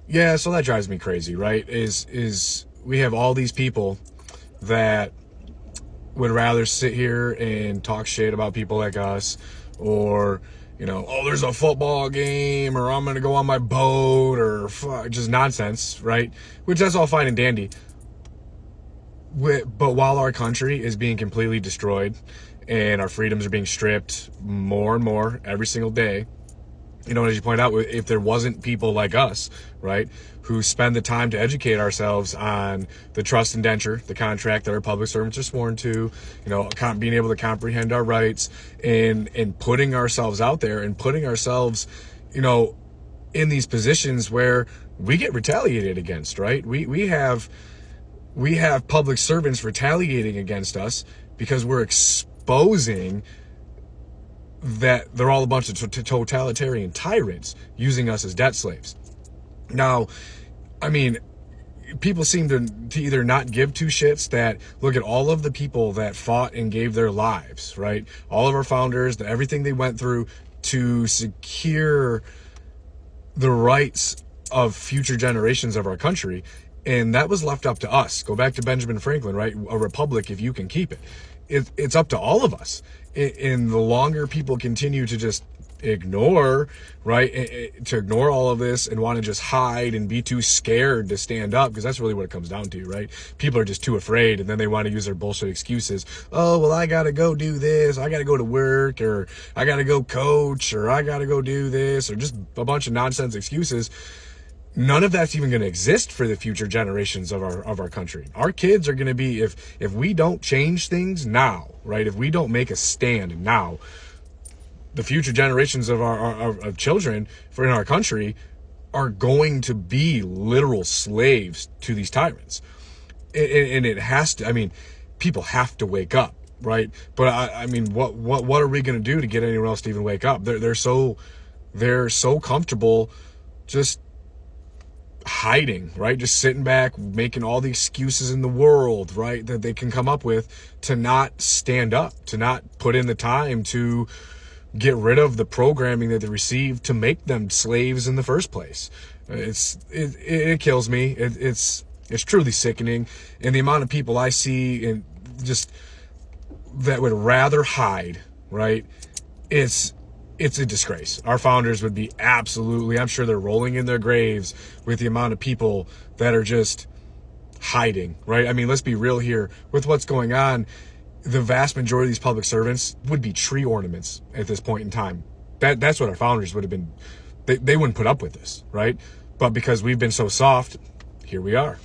Yeah, so that drives me crazy, right? Is we have all these people that would rather sit here and talk shit about people like us, or oh, there's a football game, or I'm gonna go on my boat, or just nonsense, right? Which that's all fine and dandy. But while our country is being completely destroyed and our freedoms are being stripped more and more every single day, as you point out, if there wasn't people like us, right, who spend the time to educate ourselves on the trust indenture, the contract that our public servants are sworn to, being able to comprehend our rights, and putting ourselves out there and putting ourselves, in these positions where we get retaliated against, right? We have public servants retaliating against us because we're exposing that they're all a bunch of totalitarian tyrants using us as debt slaves. Now, I mean, people seem to either not give two shits that look at all of the people that fought and gave their lives, right? All of our founders, everything they went through to secure the rights of future generations of our country. And that was left up to us. Go back to Benjamin Franklin, right? A republic, if you can keep it. It's up to all of us. And the longer people continue to just ignore, right, to ignore all of this and want to just hide and be too scared to stand up, because that's really what it comes down to, right? People are just too afraid, and then they want to use their bullshit excuses. Oh, well, I got to go do this. I got to go to work, or I got to go coach, or I got to go do this, or just a bunch of nonsense excuses. None of that's even going to exist for the future generations of our country. Our kids are going to be, if we don't change things now, right? If we don't make a stand now, the future generations of our children in our country are going to be literal slaves to these tyrants. And it has to, I mean, people have to wake up, right? But I mean, what are we going to do to get anyone else to even wake up? They're so comfortable just hiding, right? Just sitting back, making all the excuses in the world, right, that they can come up with to not stand up, to not put in the time to get rid of the programming that they received to make them slaves in the first place. It kills me. It's truly sickening. And the amount of people I see and just that would rather hide, right? It's a disgrace. Our founders would be absolutely, I'm sure they're rolling in their graves with the amount of people that are just hiding, right? I mean, let's be real here. With what's going on, the vast majority of these public servants would be tree ornaments at this point in time. That's what our founders would have been. They wouldn't put up with this, right? But because we've been so soft, here we are.